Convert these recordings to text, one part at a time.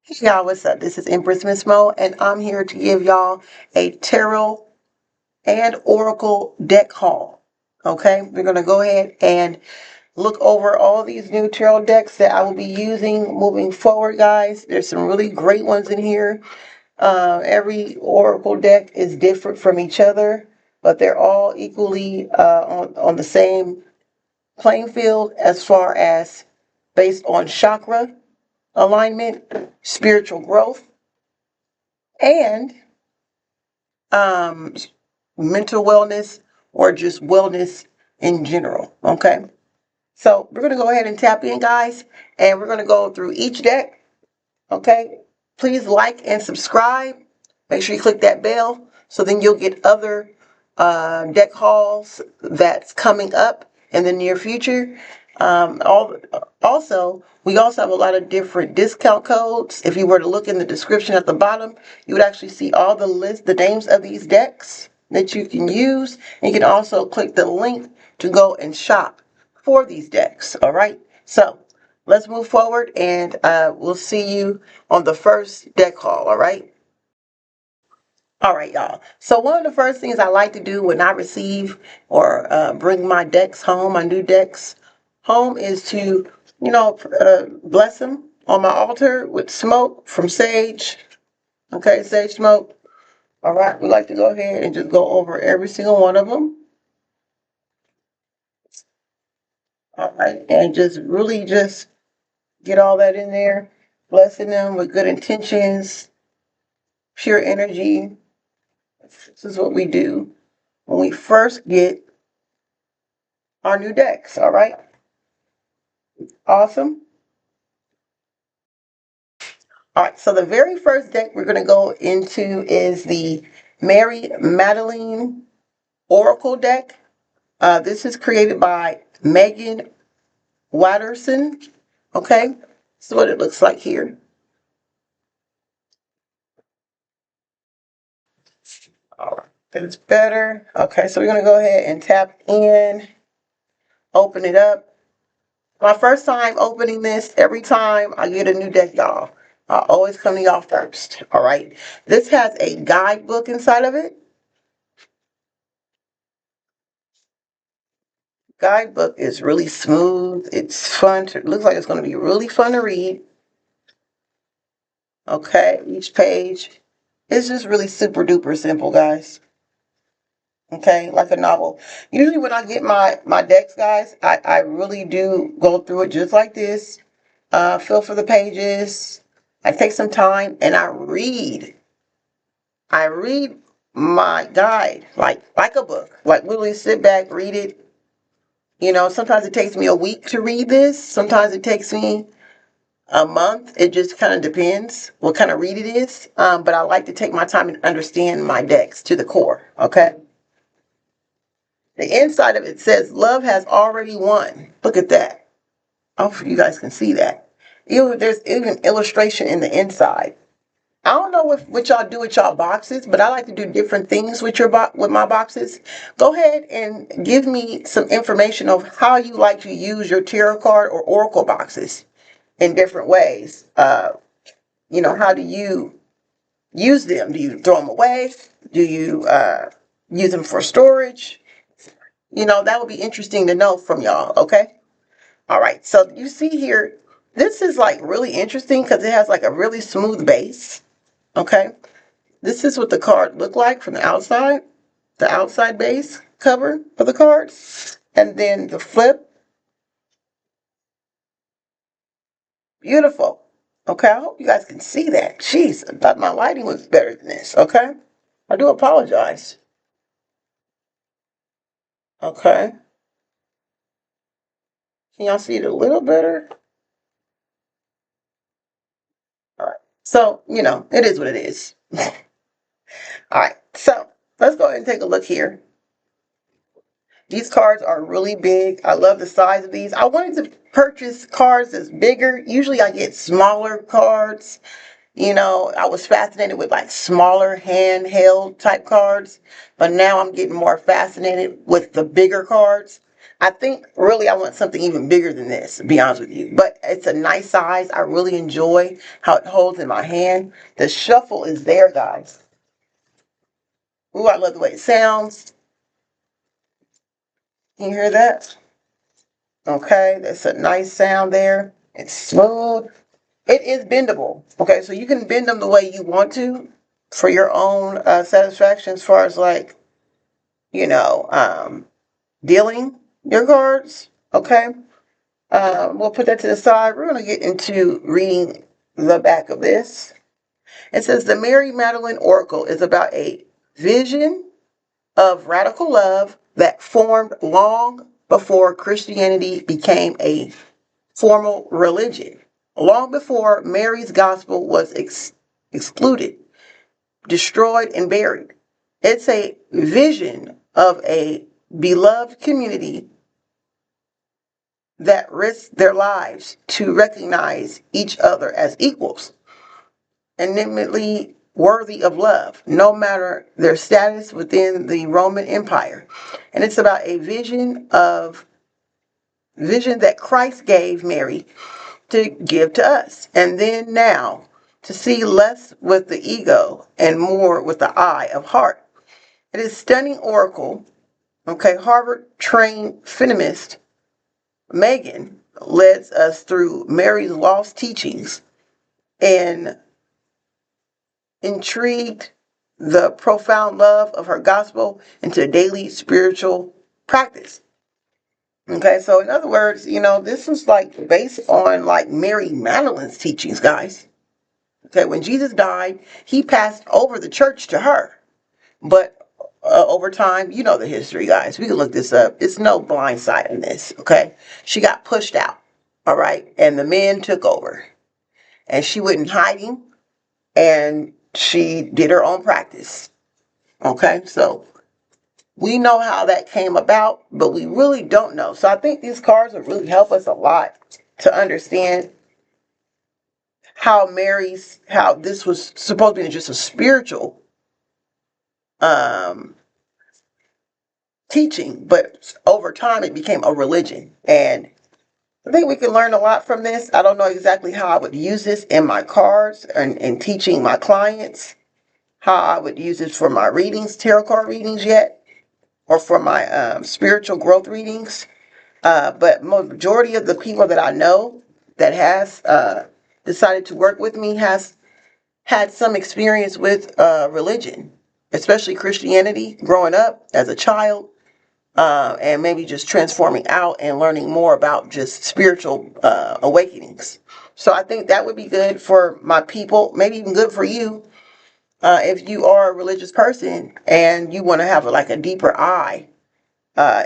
Hey y'all, what's up? This is Empress Miss Mo, and I'm here to give y'all a tarot and oracle deck haul. Okay, we're going to go ahead and look over all these new tarot decks that I will be using moving forward, guys. There's some really great ones in here. Every oracle deck is different from each other, but they're all equally on the same playing field as far as based on chakra alignment, spiritual growth, and um, mental wellness or just wellness in general. Okay, so we're going to go ahead and tap in, guys, and we're going to go through each deck. Okay, please like and subscribe. Make sure you click that bell so then you'll get other deck hauls that's coming up in the near future. Also, we also have a lot of different discount codes. If you were to look in the description at the bottom, you would actually see all the names of these decks that you can use. And you can also click the link to go and shop for these decks. All right. So let's move forward, and we'll see you on the first deck haul. All right. All right, y'all. So one of the first things I like to do when I receive or bring my decks home, my new decks home, is to, bless them on my altar with smoke from sage. Okay, sage smoke. All right, we like to go ahead and just go over every single one of them. All right, and just really just get all that in there, blessing them with good intentions, pure energy. This is what we do when we first get our new decks. All right. Awesome. All right, so the very first deck we're going to go into is the Mary Magdalene Oracle deck. This is created by Meggan Watterson. Okay, this is what it looks like here. All right, that's better. Okay, so we're going to go ahead and tap in, open it up. My first time opening this, every time I get a new deck, y'all, I always come to y'all first. All right, this has a guidebook inside of it. Guidebook is really smooth. It's fun to, looks like it's going to be really fun to read. Okay, each page is just really super duper simple, guys. Okay, like a novel. Usually when I get my decks, guys, I really do go through it just like this. Feel for the pages. I take some time and I read. I read my guide like a book. Like literally sit back, read it. Sometimes it takes me a week to read this. Sometimes it takes me a month. It just kind of depends what kind of read it is. But I like to take my time and understand my decks to the core. Okay. The inside of it says love has already won. Look at that. Hopefully you guys can see that. There's even illustration in the inside. I don't know what y'all do with y'all boxes, but I like to do different things with with my boxes. Go ahead and give me some information of how you like to use your tarot card or oracle boxes in different ways. How do you use them? Do you throw them away? Do you use them for storage? That would be interesting to know from y'all. Okay. All right. So you see here, this is like really interesting because it has like a really smooth base. Okay. This is what the card looked like from the outside base cover of the card. And then the flip. Beautiful. Okay, I hope you guys can see that. Jeez, I thought my lighting was better than this. Okay. I do apologize. Okay. Can y'all see it a little better? All right. So, it is what it is. All right. So let's go ahead and take a look here. These cards are really big. I love the size of these. I wanted to purchase cards that's bigger. Usually I get smaller cards. I was fascinated with like smaller handheld type cards, but now I'm getting more fascinated with the bigger cards. I think really I want something even bigger than this, to be honest with you. But it's a nice size. I really enjoy how it holds in my hand. The shuffle is there, guys. Ooh, I love the way it sounds. Can you hear that? Okay, that's a nice sound there. It's smooth. It is bendable. Okay, so you can bend them the way you want to for your own satisfaction as far as like, you know, dealing your cards. Okay, we'll put that to the side. We're going to get into reading the back of this. It says the Mary Magdalene Oracle is about a vision of radical love that formed long before Christianity became a formal religion, long before Mary's gospel was excluded, destroyed, and buried. It's a vision of a beloved community that risked their lives to recognize each other as equals, eminently worthy of love, no matter their status within the Roman Empire. And it's about a vision that Christ gave Mary to give to us. And then now to see less with the ego and more with the eye of heart. It is stunning oracle. Okay, Harvard trained feminist Meggan leads us through Mary's lost teachings and intrigued the profound love of her gospel into daily spiritual practice. Okay, so in other words, this is like based on like Mary Magdalene's teachings, guys. Okay, when Jesus died, he passed over the church to her. But over time, you know the history, guys. We can look this up. It's no blind side in this, okay? She got pushed out, all right? And the men took over. And she went in hiding, and she did her own practice, okay? So we know how that came about, but we really don't know. So I think these cards will really help us a lot to understand how this was supposed to be just a spiritual teaching, but over time it became a religion. And I think we can learn a lot from this. I don't know exactly how I would use this in my cards and teaching my clients, how I would use it for my readings, tarot card readings yet, or for my spiritual growth readings. But majority of the people that I know that has decided to work with me has had some experience with religion, especially Christianity, growing up as a child, and maybe just transforming out and learning more about just spiritual awakenings. So I think that would be good for my people, maybe even good for you if you are a religious person and you want to have like a deeper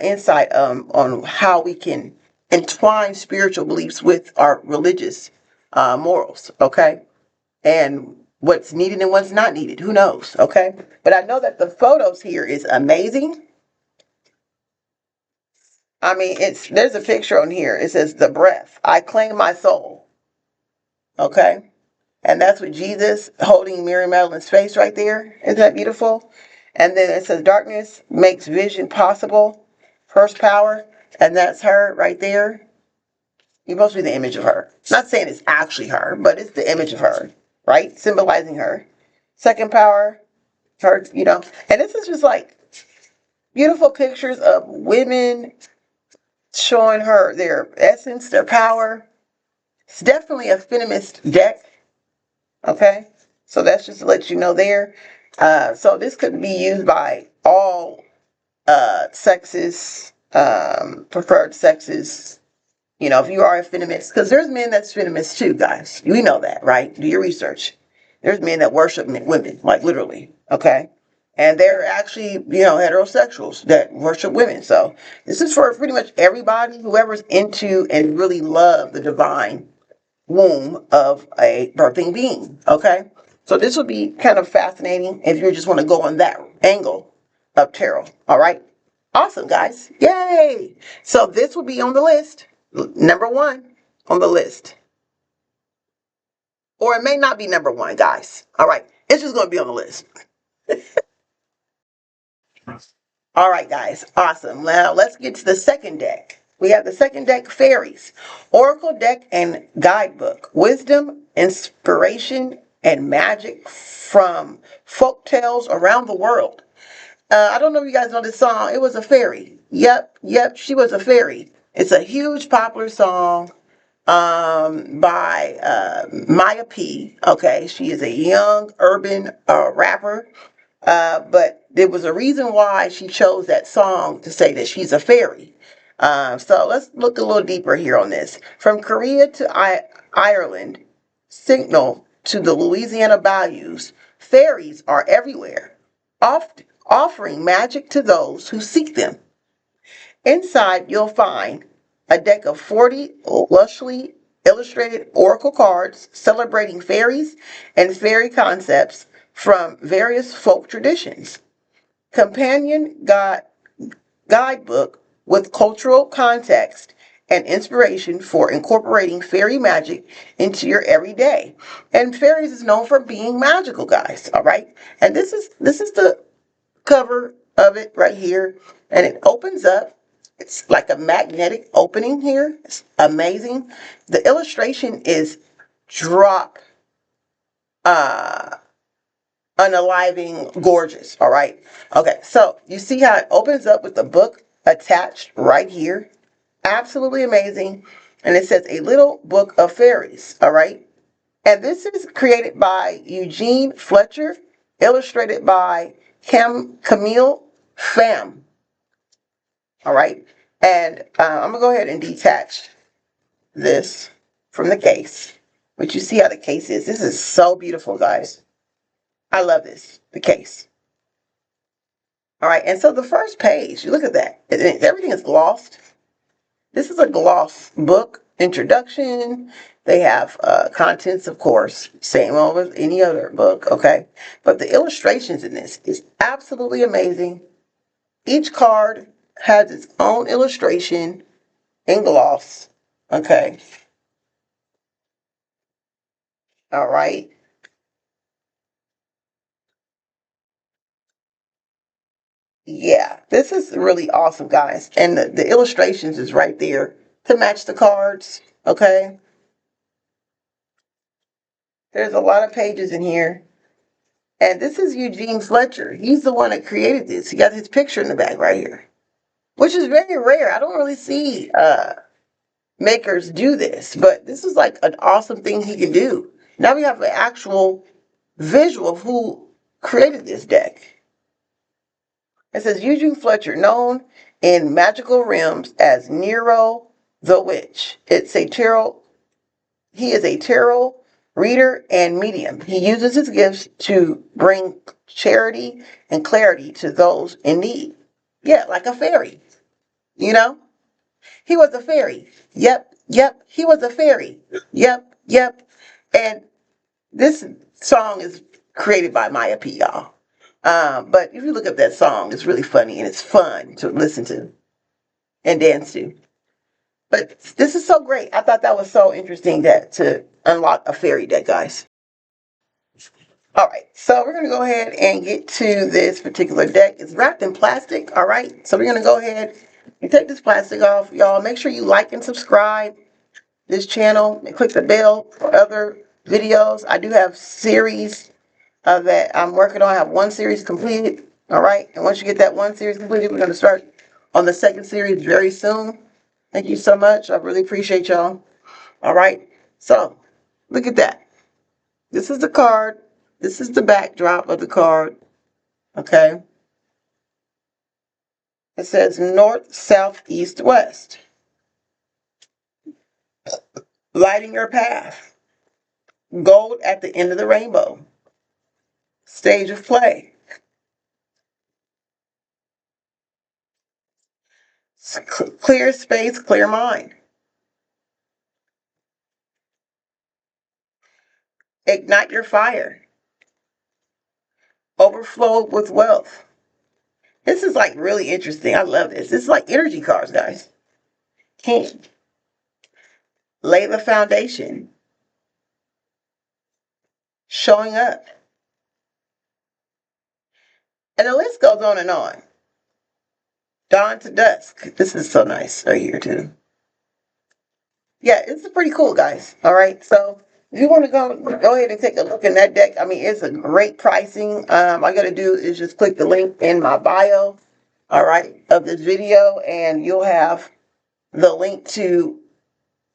insight on how we can entwine spiritual beliefs with our religious morals, okay? And what's needed and what's not needed. Who knows, okay? But I know that the photos here is amazing. I mean, there's a picture on here. It says the breath. I claim my soul. Okay? And that's with Jesus holding Mary Magdalene's face right there. Isn't that beautiful? And then it says darkness makes vision possible. First power. And that's her right there. You're supposed to be the image of her. Not saying it's actually her, but it's the image of her, right? Symbolizing her. Second power, her, And this is just like beautiful pictures of women showing her their essence, their power. It's definitely a feminist deck. Okay, so that's just to let you know there. So this could be used by all sexes, preferred sexes. If you are a feminist, because there's men that's feminist too, guys. We know that, right? Do your research. There's men that worship women, like literally. Okay. And they're actually, heterosexuals that worship women. So this is for pretty much everybody, whoever's into and really love the divine womb of a birthing being. Okay. So this will be kind of fascinating if you just want to go on that angle of tarot. All right. Awesome, guys. Yay. So this will be on the list. Number 1 on the list. Or it may not be number 1, guys. All right. It's just going to be on the list. All right, guys. Awesome. Now let's get to the second deck. We have the second deck, Fairies, Oracle deck and Guidebook, Wisdom, Inspiration, and Magic from Folktales around the world. I don't know if you guys know this song. It was a fairy. Yep, she was a fairy. It's a huge popular song by Maya P. Okay, she is a young urban rapper, but there was a reason why she chose that song to say that she's a fairy. So let's look a little deeper here on this. From Korea to Ireland, signal to the Louisiana bayous, fairies are everywhere, offering magic to those who seek them. Inside, you'll find a deck of 40 lushly illustrated oracle cards celebrating fairies and fairy concepts from various folk traditions. Companion guidebook with cultural context and inspiration for incorporating fairy magic into your everyday. And fairies is known for being magical, guys. All right, and this is the cover of it right here, and it opens up. It's like a magnetic opening here. It's amazing. The illustration is drop uh unaliving gorgeous. All right. Okay, so you see how it opens up with the book attached right here. Absolutely amazing. And it says a little book of fairies. All right. And this is created by Eugene Fletcher, illustrated by Camille Pham. All right. And I'm going to go ahead and detach this from the case. But you see how the case is. This is so beautiful, guys. I love this, the case. All right. And so the first page, you look at that. Everything is glossed. This is a gloss book, introduction. They have contents, of course, same old as any other book, okay? But the illustrations in this is absolutely amazing. Each card has its own illustration in gloss, okay? All right. Yeah, this is really awesome, guys. And the illustrations is right there to match the cards, okay? There's a lot of pages in here. And this is Eugene Fletcher. He's the one that created this. He got his picture in the back right here, which is very rare. I don't really see makers do this, but this is like an awesome thing he can do. Now we have an actual visual of who created this deck. It says Eugene Fletcher, known in magical realms as Nero the Witch. He is a tarot reader and medium. He uses his gifts to bring charity and clarity to those in need. Yeah, like a fairy, you know? He was a fairy. Yep, he was a fairy. Yep. And this song is created by Maya P, y'all. But if you look up that song, it's really funny and it's fun to listen to and dance to. But this is so great. I thought that was so interesting that to unlock a fairy deck, guys. All right, so we're going to go ahead and get to this particular deck. It's wrapped in plastic, all right? So we're going to go ahead and take this plastic off. Y'all, make sure you like and subscribe this channel and click the bell for other videos. I do have series that I'm working on. I have one series completed, all right? And once you get that one series completed, we're going to start on the second series very soon. Thank you so much. I really appreciate y'all. All right, so look at that. This is the card. This is the backdrop of the card. Okay. It says north, south, east, west. Lighting your path. Gold at the end of the rainbow. Stage of play. Clear space, clear mind. Ignite your fire. Overflow with wealth. This is like really interesting. I love this. This is like energy cards, guys. King. Lay the foundation. Showing up. And the list goes on and on. Dawn to Dusk. This is so nice right here too. Yeah, it's pretty cool, guys. All right, so if you want to go ahead and take a look in that deck, I mean, it's a great pricing. All you got to do is just click the link in my bio, all right, of this video, and you'll have the link to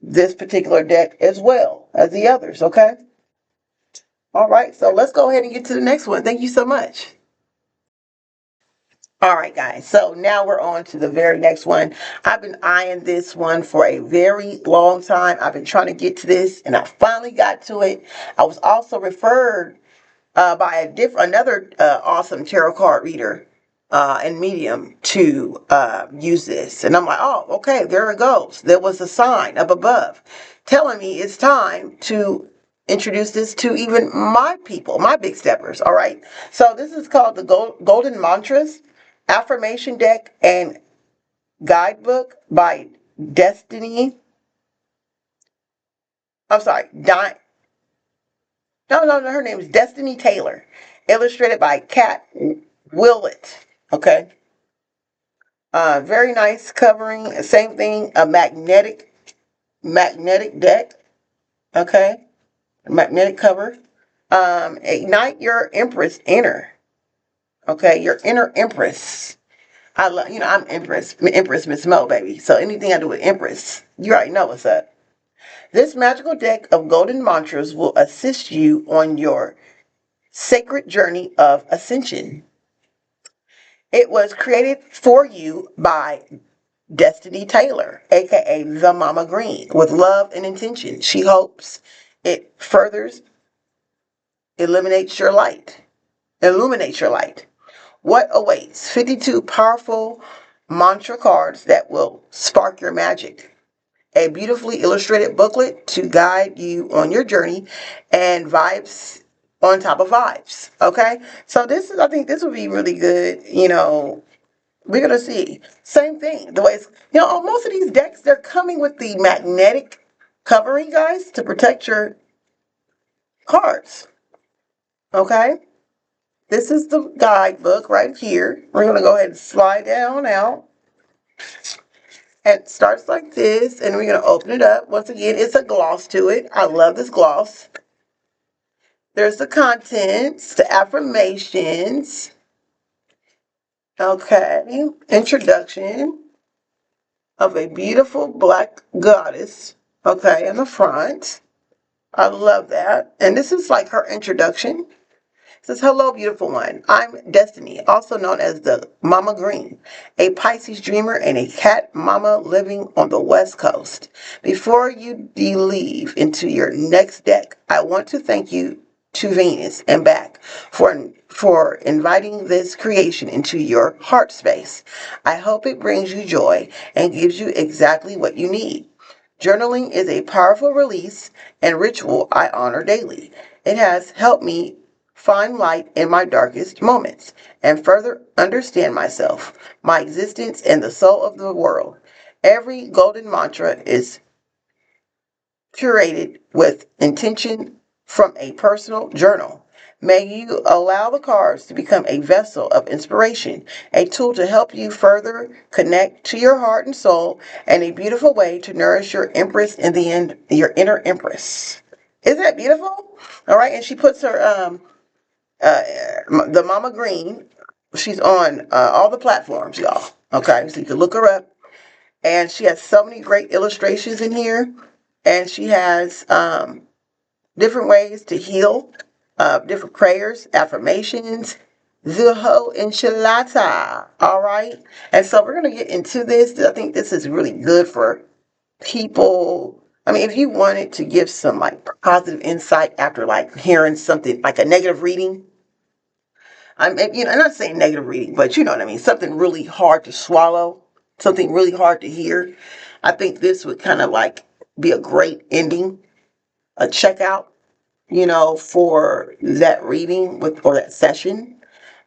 this particular deck as well as the others. Okay. All right, so let's go ahead and get to the next one. Thank you so much. All right, guys, so now we're on to the very next one. I've been eyeing this one for a very long time. I've been trying to get to this, and I finally got to it. I was also referred by another awesome tarot card reader and medium to use this. And I'm like, oh, okay, there it goes. There was a sign up above telling me it's time to introduce this to even my people, my big steppers. All right. So this is called the Golden Mantras Affirmation Deck and Guidebook by Destiny. I'm sorry, no, her name is Destiny Taylor. Illustrated by Willett. Okay. Very nice covering. Same thing, a magnetic deck. Okay. Magnetic cover. Ignite your Empress inner. Okay, your inner Empress. I love, I'm Empress Miss Mo, baby. So anything I do with Empress, you already know what's up. This magical deck of golden mantras will assist you on your sacred journey of ascension. It was created for you by Destiny Taylor, aka the Mama Green, with love and intention. She hopes it furthers illuminates your light. What awaits? 52 powerful mantra cards that will spark your magic. A beautifully illustrated booklet to guide you on your journey, and vibes on top of vibes. Okay? So I think this would be really good. We're going to see. Same thing. The way it's, most of these decks, they're coming with the magnetic covering, guys, to protect your cards. Okay? This is the guidebook right here. We're going to go ahead and slide down out. And it starts like this, and we're going to open it up. Once again, it's a gloss to it. I love this gloss. There's the contents, the affirmations. Okay, introduction of a beautiful black goddess. Okay, in the front. I love that. And this is like her introduction. It says, hello, beautiful one. I'm Destiny, also known as the Mama Green, a Pisces dreamer and a cat mama living on the West Coast. Before you leave into your next deck, I want to thank you to Venus and back for inviting this creation into your heart space. I hope it brings you joy and gives you exactly what you need. Journaling is a powerful release and ritual I honor daily. It has helped me find light in my darkest moments and further understand myself, my existence, and the soul of the world. Every golden mantra is curated with intention from a personal journal. May you allow the cards to become a vessel of inspiration, a tool to help you further connect to your heart and soul, and a beautiful way to nourish your empress in the end, your inner empress. Isn't that beautiful? All right, and she puts her the Mama Green. She's on all the platforms, y'all. Okay, so you can look her up, and she has so many great illustrations in here, and she has different ways to heal, different prayers, affirmations, Zuho Enchilada. All right. And so we're going to get into this. I think this is really good for people. I mean, if you wanted to give some like positive insight after like hearing something like a negative reading, I'm not saying negative reading, but you know what I mean, something really hard to swallow, something really hard to hear. I think this would kind of like be a great ending, a checkout, for that reading or that session,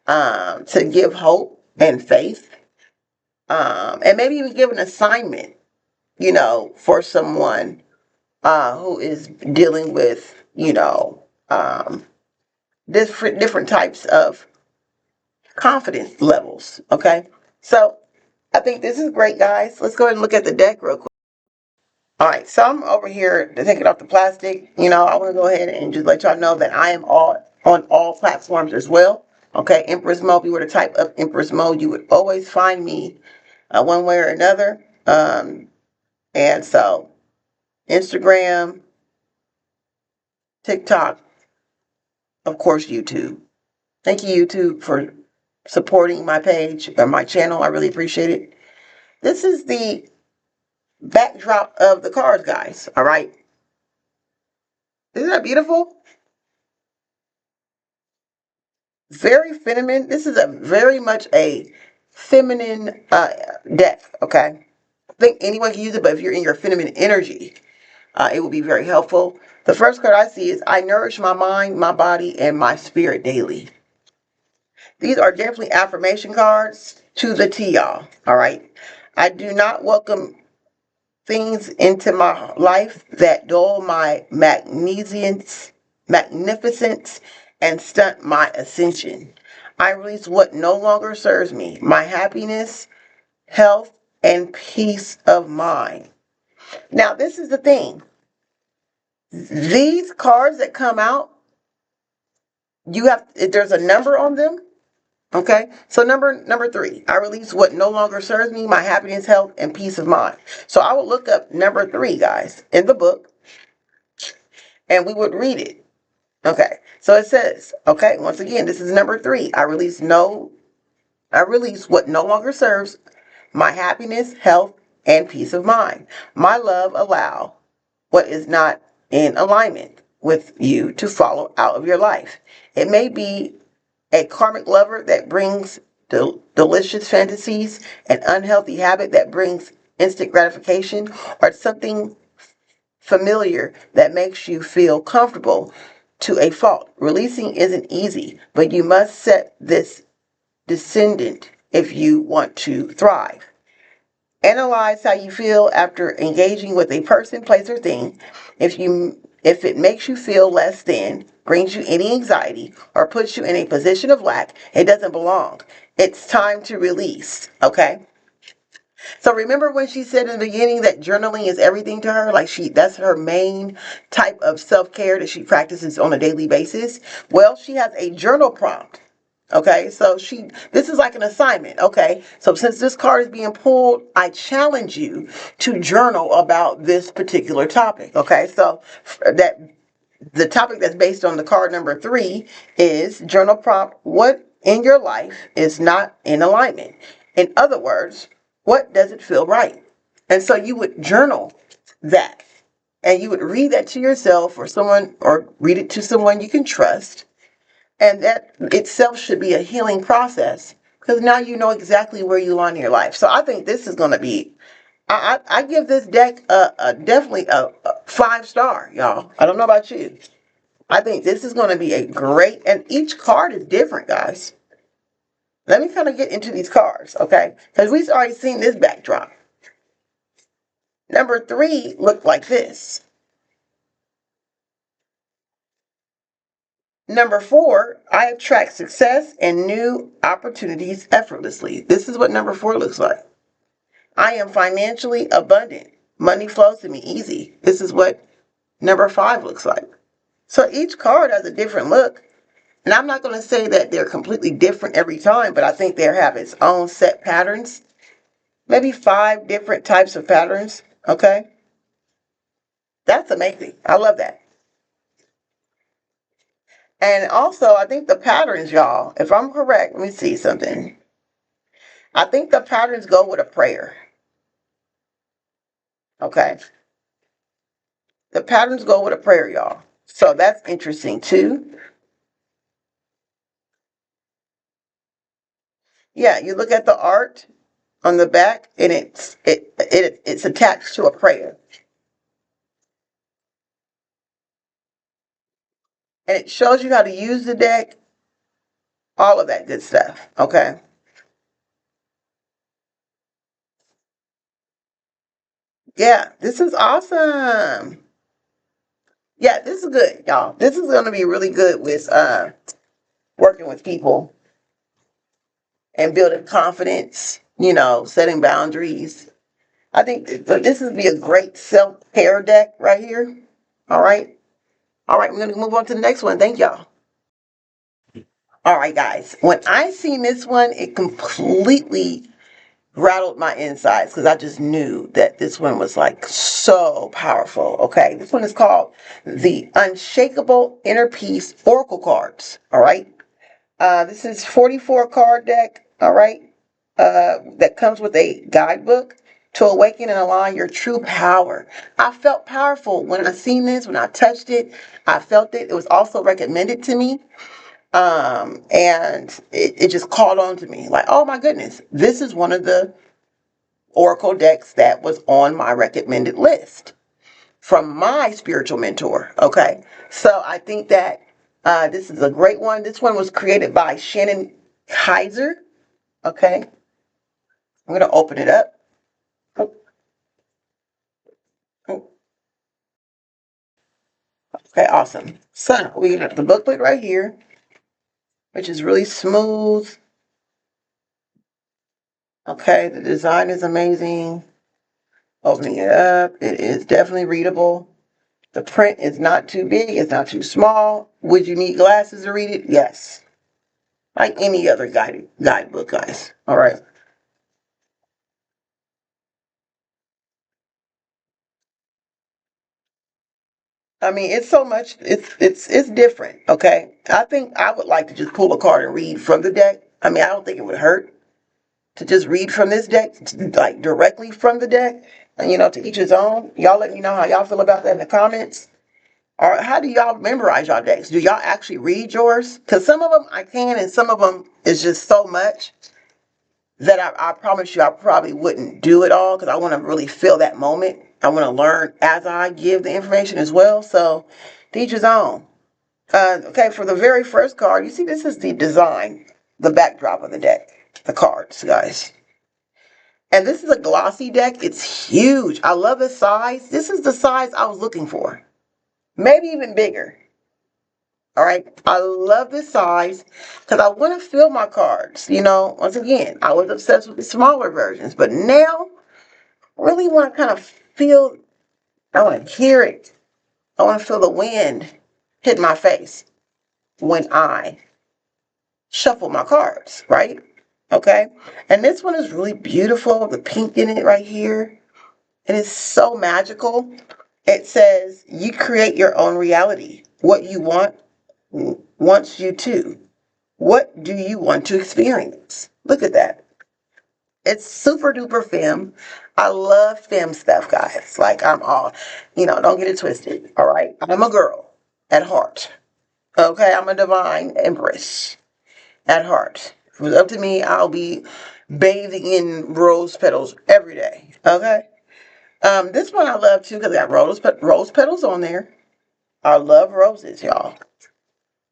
to give hope and faith, and maybe even give an assignment, for someone who is dealing with, different types of confidence levels. Okay, so I think this is great, guys. Let's go ahead and look at the deck real quick. All right, so I'm over here to take it off the plastic. I want to go ahead and just let y'all know that I am on all platforms as well. Okay, Empress Mode. If you were to type up Empress Mode, you would always find me one way or another. And so Instagram, TikTok, of course, YouTube. Thank you, YouTube, for supporting my page or my channel. I really appreciate it. This is the backdrop of the cards, guys. All right. Isn't that beautiful? Very feminine. This is a very much a feminine deck. Okay. I think anyone can use it, but if you're in your feminine energy, it will be very helpful. The first card I see is I nourish my mind, my body, and my spirit daily. These are definitely affirmation cards to the T, y'all. All right. I do not welcome things into my life that dull my magnificence and stunt my ascension. I release what no longer serves me, my happiness, health, and peace of mind. Now, this is the thing. These cards that come out, there's a number on them. Okay, so number 3, I release what no longer serves me, my happiness, health, and peace of mind. So I would look up number 3, guys, in the book, and we would read it. Okay, so it says, okay, once again, this is number 3. I release what no longer serves my happiness, health, and peace of mind. My love allow what is not in alignment with you to follow out of your life. It may be a karmic lover that brings delicious fantasies, an unhealthy habit that brings instant gratification, or something familiar that makes you feel comfortable to a fault. Releasing isn't easy, but you must set this descendant if you want to thrive. Analyze how you feel after engaging with a person, place, or thing. If it makes you feel less than, brings you any anxiety, or puts you in a position of lack, it doesn't belong. It's time to release, okay? So remember when she said in the beginning that journaling is everything to her? That's her main type of self-care that she practices on a daily basis. Well, she has a journal prompt. Okay, so this is like an assignment. Okay, so since this card is being pulled, I challenge you to journal about this particular topic. Okay, so that the topic that's based on the card number 3 is journal prompt: what in your life is not in alignment? In other words, what doesn't feel right? And so you would journal that, and you would read that to yourself or read it to someone you can trust. And that itself should be a healing process, because now you know exactly where you are in your life. So I think this is going to be, I give this deck definitely a 5-star, y'all. I don't know about you. I think this is going to be a great, and each card is different, guys. Let me kind of get into these cards, okay? Because we've already seen this backdrop. Number 3 looked like this. Number 4, I attract success and new opportunities effortlessly. This is what number 4 looks like. I am financially abundant. Money flows to me easy. This is what number 5 looks like. So each card has a different look. And I'm not going to say that they're completely different every time, but I think they have its own set patterns. Maybe 5 different types of patterns. Okay? That's amazing. I love that. And also, I think the patterns, y'all, if I'm correct, let me see something. I think the patterns go with a prayer. Okay? The patterns go with a prayer, y'all. So that's interesting too. Yeah, you look at the art on the back, and it's attached to a prayer. And it shows you how to use the deck, all of that good stuff. Okay? Yeah, this is awesome. Yeah, this is good, y'all. This is going to be really good with working with people and building confidence. setting boundaries. I think this would be a great self-care deck right here. All right. All right, we're going to move on to the next one. Thank y'all. All right, guys. When I seen this one, it completely rattled my insides because I just knew that this one was like so powerful. Okay, this one is called the Unshakable Inner Peace Oracle Cards. All right, this is 44 card deck. All right, that comes with a guidebook to awaken and align your true power. I felt powerful when I seen this, when I touched it. I felt it. It was also recommended to me. And it just called on to me like, oh my goodness, this is one of the oracle decks that was on my recommended list from my spiritual mentor. Okay, so I think that this is a great one. This one was created by Shannon Kaiser. Okay, I'm going to open it up. Oh, oh. Okay, awesome. So we have the booklet right here, which is really smooth. Okay, the design is amazing. Opening it up, it is definitely readable. The print is not too big, it's not too small. Would you need glasses to read it? Yes. Like any other guidebook, guys. All right. I mean, it's so much. It's different. Okay. I think I would like to just pull a card and read from the deck. I mean, I don't think it would hurt to just read from this deck, like directly from the deck. And, to each his own. Y'all let me know how y'all feel about that in the comments. Or how do y'all memorize y'all decks? Do y'all actually read yours? Because some of them I can, and some of them is just so much that I promise you I probably wouldn't do it all because I want to really feel that moment. I want to learn as I give the information as well. So, to each his own. Okay, for the very first card, you see this is the design, the backdrop of the deck, the cards, guys. And this is a glossy deck. It's huge. I love the size. This is the size I was looking for. Maybe even bigger. All right. I love this size because I want to fill my cards. Once again, I was obsessed with the smaller versions, but now I really want to kind of feel, I want to hear it. I want to feel the wind hit my face when I shuffle my cards, right? Okay. And this one is really beautiful. The pink in it right here. It is so magical. It says, you create your own reality. What you want wants you to. What do you want to experience? Look at that. It's super duper Pham. I love Pham stuff, guys. Like, I'm all, don't get it twisted. All right. I'm a girl at heart. Okay. I'm a divine empress at heart. If it was up to me, I'll be bathing in rose petals every day. Okay. This one I love too because I got rose petals on there. I love roses, y'all.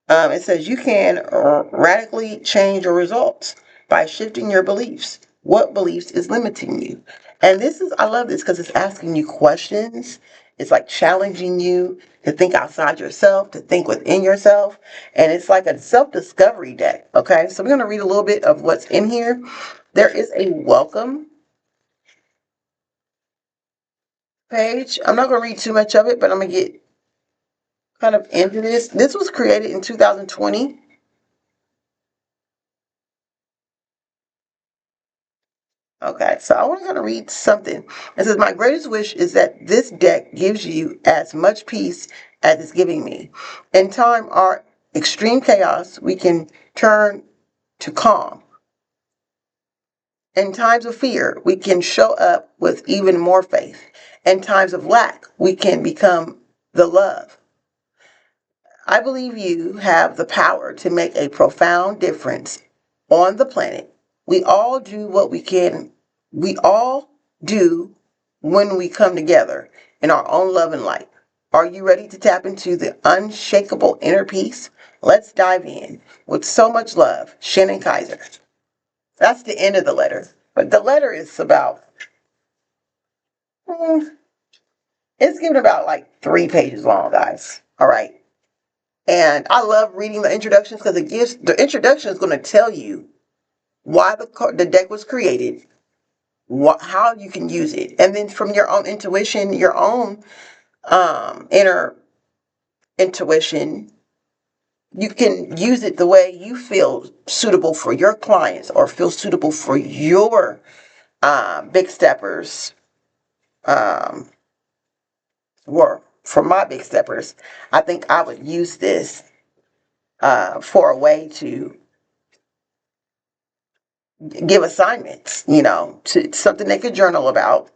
It says you can radically change your results by shifting your beliefs. What beliefs is limiting you? And I love this because it's asking you questions. It's like challenging you to think outside yourself, to think within yourself. And it's like a self-discovery deck. Okay, so we're going to read a little bit of what's in here. There is a welcome page. I'm not going to read too much of it, but I'm going to get kind of into this. This was created in 2020. Okay, so I want to kind of read something. It says, my greatest wish is that this deck gives you as much peace as it's giving me. In time or extreme chaos, we can turn to calm. In times of fear, we can show up with even more faith. In times of lack, we can become the love. I believe you have the power to make a profound difference on the planet. We all do what we can. We all do when we come together in our own love and light. Are you ready to tap into the unshakable inner peace? Let's dive in with so much love, Shannon Kaiser. That's the end of the letter. But the letter is about, it's given about like 3 pages long, guys. All right. And I love reading the introductions because the introduction is going to tell you why the deck was created, how you can use it. And then from your own intuition, your own inner intuition, you can use it the way you feel suitable for your clients or feel suitable for your big steppers, or for my big steppers. I think I would use this for a way to give assignments, to something they could journal about,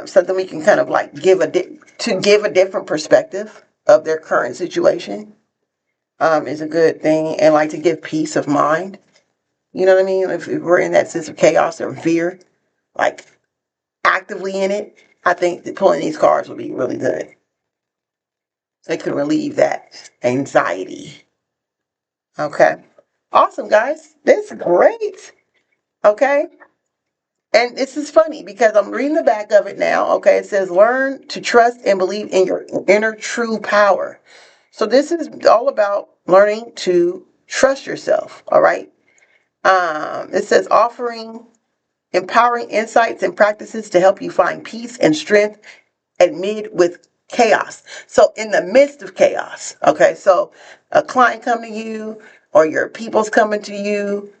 something we can kind of like give a different perspective of their current situation, is a good thing, and like to give peace of mind. You know what I mean? If we're in that sense of chaos or fear, like actively in it, I think that pulling these cards would be really good. They could relieve that anxiety. Okay. Awesome, guys. This is great. Okay. And this is funny because I'm reading the back of it now. Okay. It says, learn to trust and believe in your inner true power. So this is all about learning to trust yourself. All right. It says offering empowering insights and practices to help you find peace and strength amid with chaos. So in the midst of chaos, okay, so a client coming to you or your people's coming to you,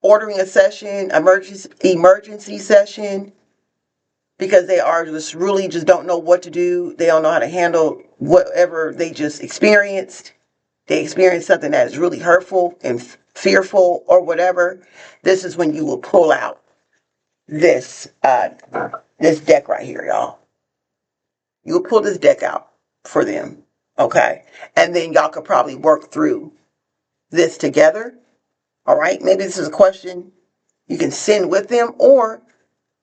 ordering a session, emergency session, because they are just don't know what to do. They don't know how to handle whatever they just experienced. They experienced something that is really hurtful and fearful or whatever. This is when you will pull out this this deck right here, y'all. You'll pull this deck out for them, okay? And then y'all could probably work through this together, all right? Maybe this is a question you can send with them, or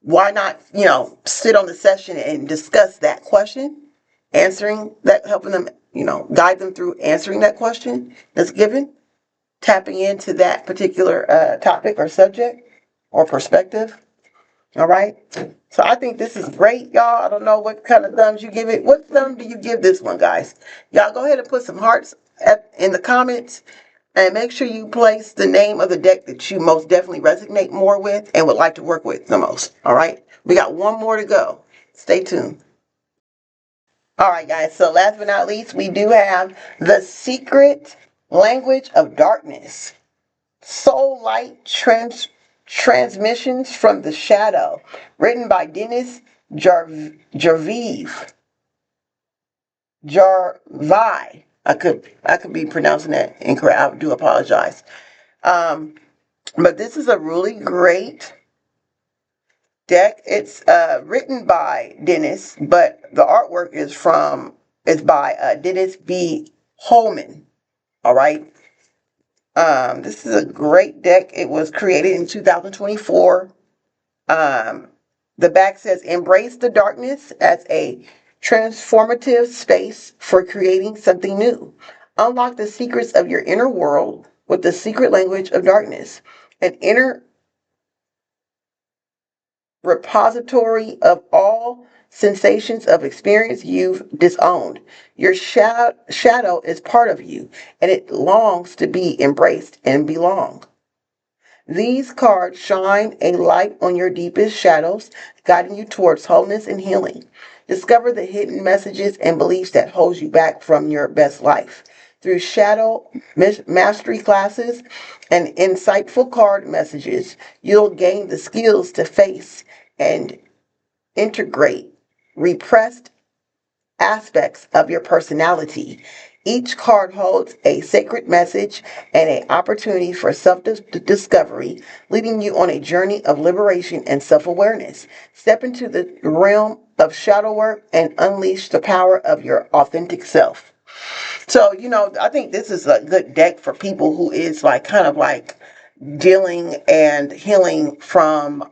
why not, sit on the session and discuss that question, answering that, helping them, guide them through answering that question that's given, tapping into that particular topic or subject or perspective. All right. So I think this is great, y'all. I don't know what kind of thumbs you give it. What thumb do you give this one, guys? Y'all go ahead and put some hearts in the comments, and make sure you place the name of the deck that you most definitely resonate more with and would like to work with the most. All right. We got one more to go. Stay tuned. All right, guys. So last but not least, we do have the secret language of darkness. Soul Light Transmissions from the Shadow, written by Denise Jarvie. I could be pronouncing that incorrect. I do apologize. But this is a really great deck. It's written by Denise, but the artwork is by Dennis B. Holeman. All right. This is a great deck. It was created in 2024. The back says, embrace the darkness as a transformative space for creating something new. Unlock the secrets of your inner world with the secret language of darkness, an inner repository of all sensations of experience you've disowned. Your shadow is part of you, and it longs to be embraced and belong. These cards shine a light on your deepest shadows, guiding you towards wholeness and healing. Discover the hidden messages and beliefs that hold you back from your best life. Through shadow mastery classes and insightful card messages, you'll gain the skills to face and integrate repressed aspects of your personality. Each card holds a sacred message and an opportunity for self-discovery, leading you on a journey of liberation and self-awareness. Step into the realm of shadow work and unleash the power of your authentic self. So, I think this is a good deck for people who is like kind of like dealing and healing from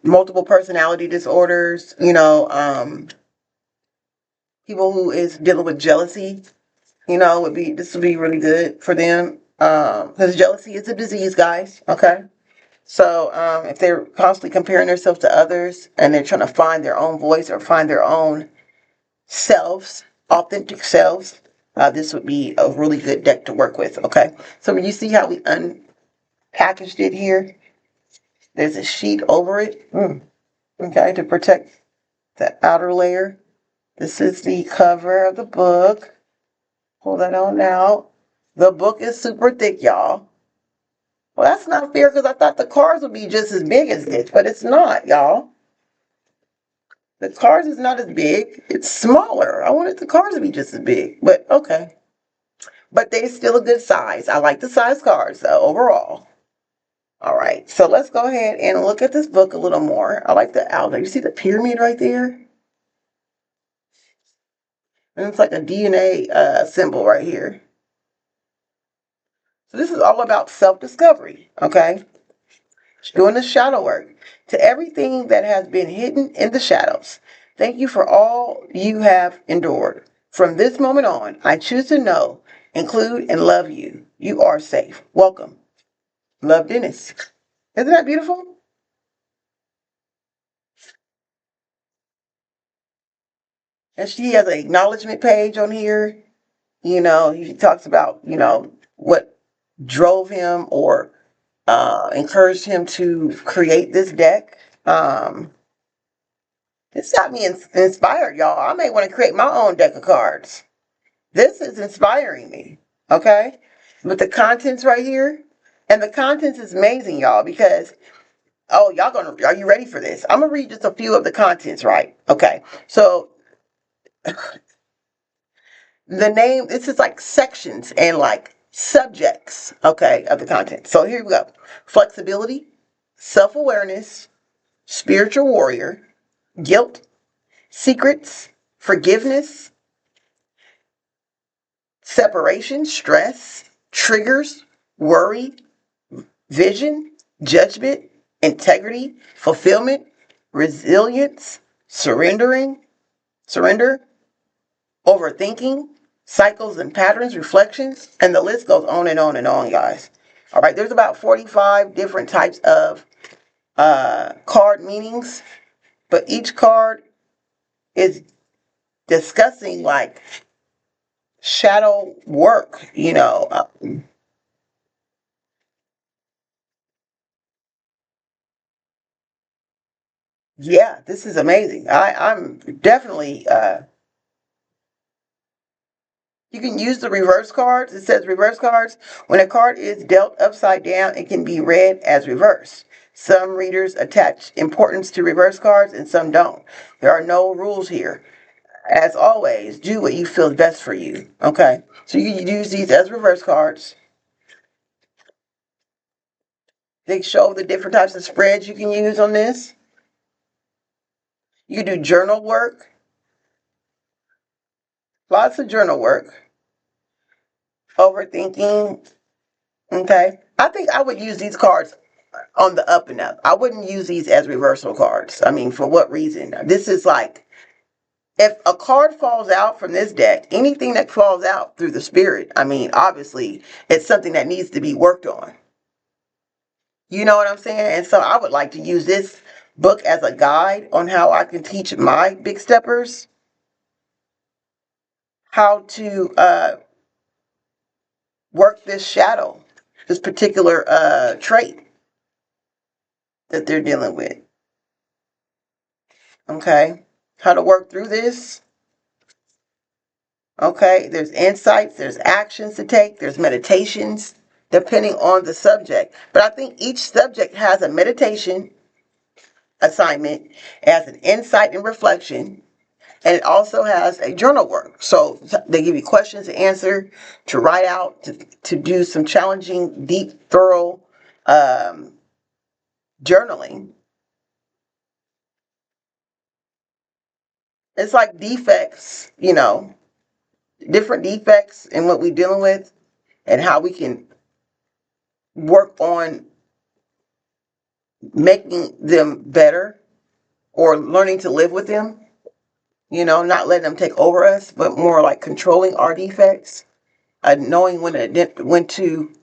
multiple personality disorders, people who is dealing with jealousy, this would be really good for them. Because jealousy is a disease, guys. Okay. So if they're constantly comparing themselves to others and they're trying to find their own voice or find their own selves, authentic selves, this would be a really good deck to work with. Okay. So when you see how we unpackaged it here, There's a sheet over it, okay, to protect the outer layer. This is the cover of the book. Pull that on out. The book is super thick, y'all. Well, that's not fair because I thought the cards would be just as big as this, but it's not, y'all. The cards is not as big. It's smaller. I wanted the cards to be just as big, but okay. But they're still a good size. I like the size cards overall. All right, so let's go ahead and look at this book a little more. I like the outline. You see the pyramid right there? And it's like a DNA symbol right here. So this is all about self-discovery, okay? Doing the shadow work. To everything that has been hidden in the shadows, thank you for all you have endured. From this moment on, I choose to know, include, and love you. You are safe. Welcome. Love, Denise. Isn't that beautiful? And she has an acknowledgement page on here. You know, he talks about, what drove him or encouraged him to create this deck. This got me inspired, y'all. I may want to create my own deck of cards. This is inspiring me, okay? With the contents right here. And the contents is amazing, y'all, because, are you ready for this? I'm going to read just a few of the contents, right? Okay. So the name, this is like sections and like subjects, okay, of the content. So here we go. Flexibility, self-awareness, spiritual warrior, guilt, secrets, forgiveness, separation, stress, triggers, worry, vision, judgment, integrity, fulfillment, resilience, surrender, overthinking, cycles and patterns, reflections, and the list goes on and on and on, guys. All right, there's about 45 different types of card meanings, but each card is discussing like shadow work, yeah, this is amazing. I'm definitely you can use the reverse cards. It says reverse cards. When a card is dealt upside down, it can be read as reversed. Some readers attach importance to reverse cards and some don't. There are no rules here. As always, do what you feel is best for you. Okay? So you can use these as reverse cards. They show the different types of spreads you can use on this. You can do journal work. Lots of journal work. Overthinking. Okay? I think I would use these cards on the up and up. I wouldn't use these as reversal cards. I mean, for what reason? This is like, if a card falls out from this deck, anything that falls out through the spirit, I mean, obviously, it's something that needs to be worked on. You know what I'm saying? And so I would like to use this book as a guide on how I can teach my big steppers how to work this shadow, this particular trait that they're dealing with. Okay? How to work through this. Okay? There's insights, there's actions to take, there's meditations, depending on the subject. But I think each subject has a meditation assignment, as an insight and reflection, and it also has a journal work. So they give you questions to answer, to write out, to do some challenging, deep, thorough journaling. It's like defects, different defects in what we're dealing with and how we can work on making them better or learning to live with them, not letting them take over us, but more like controlling our defects, knowing when to,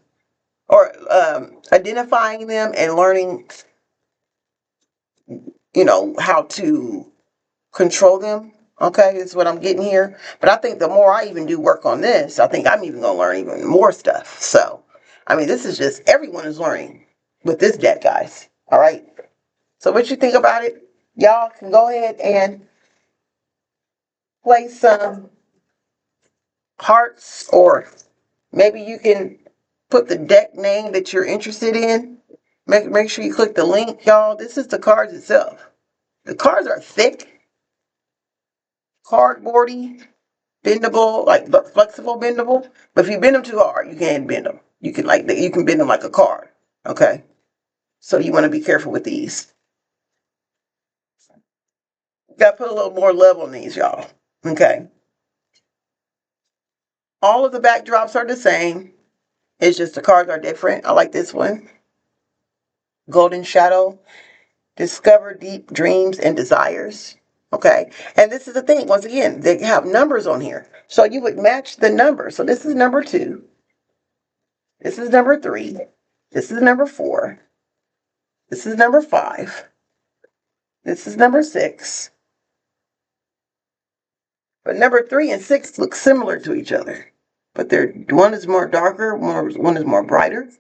or identifying them and learning, how to control them. Okay, is what I'm getting here. But I think the more I even do work on this, I think I'm even going to learn even more stuff. So, I mean, this is just, everyone is learning with this deck, guys. All right. So what you think about it? Y'all can go ahead and place some hearts, or maybe you can put the deck name that you're interested in. Make sure you click the link, y'all. This is the cards itself. The cards are thick, cardboardy, bendable, like flexible, bendable. But if you bend them too hard, you can't bend them. You can bend them like a card. Okay. So you want to be careful with these. Got to put a little more love on these, y'all. Okay. All of the backdrops are the same. It's just the cards are different. I like this one. Golden Shadow. Discover deep dreams and desires. Okay. And this is the thing. Once again, they have numbers on here. So you would match the number. So this is number 2. This is number 3. This is number 4. This is number 5. This is number 6. But number 3 and 6 look similar to each other. But one is more darker, one is more brighter.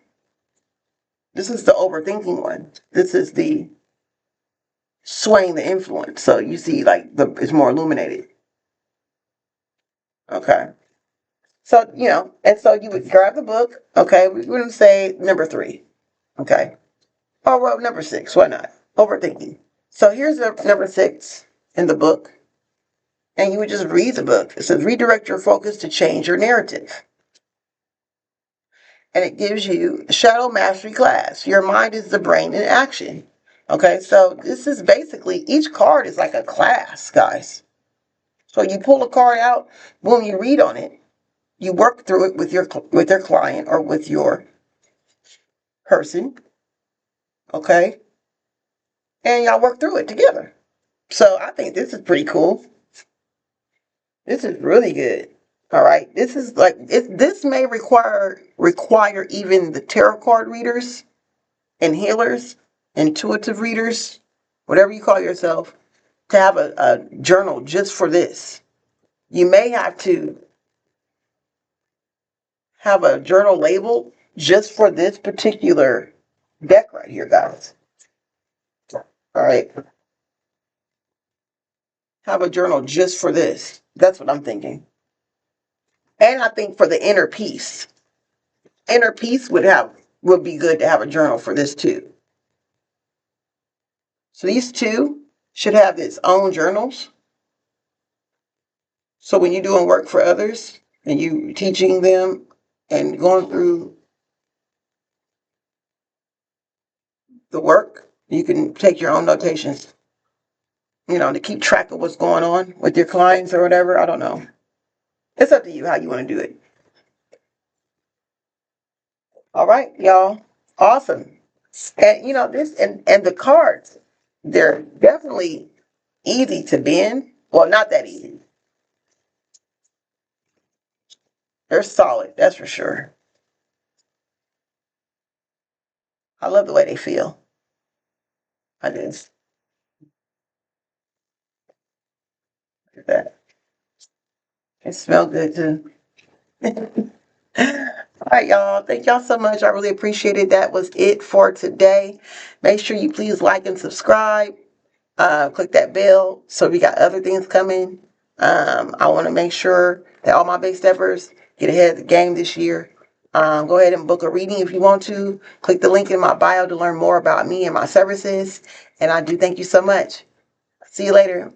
This is the overthinking one. This is the swaying the influence. So you see, like, it's more illuminated. Okay. So, and so you would grab the book. Okay. We're going to say number 3. Okay. Oh, well, number 6. Why not? Overthinking. So here's the number 6 in the book. And you would just read the book. It says, redirect your focus to change your narrative. And it gives you Shadow Mastery class. Your mind is the brain in action. Okay, so this is basically, each card is like a class, guys. So you pull a card out, boom, you read on it. You work through it with your client or with your person. Okay, and y'all work through it together. So I think this is pretty cool. This is really good. All right, this is like this may require even the tarot card readers and healers, intuitive readers, whatever you call yourself, to have a journal just for this. You may have to have a journal labeled just for this particular deck right here, guys. All right. Have a journal just for this. That's what I'm thinking. And I think for the inner peace. Inner peace would be good to have a journal for this too. So these two should have its own journals. So when you're doing work for others and you teaching them and going through the work, you can take your own notations, to keep track of what's going on with your clients or whatever. I don't know. It's up to you how you want to do it. All right, y'all. Awesome. And this and the cards, they're definitely easy to bend. Well, not that easy. They're solid, that's for sure. I love the way they feel. I just look at that. It smells good too. All right, y'all. Thank y'all so much. I really appreciate it. That was it for today. Make sure you please like and subscribe. Click that bell so we got other things coming. I want to make sure that all my big steppers get ahead of the game this year. Go ahead and book a reading if you want to. Click the link in my bio to learn more about me and my services. And I do thank you so much. See you later.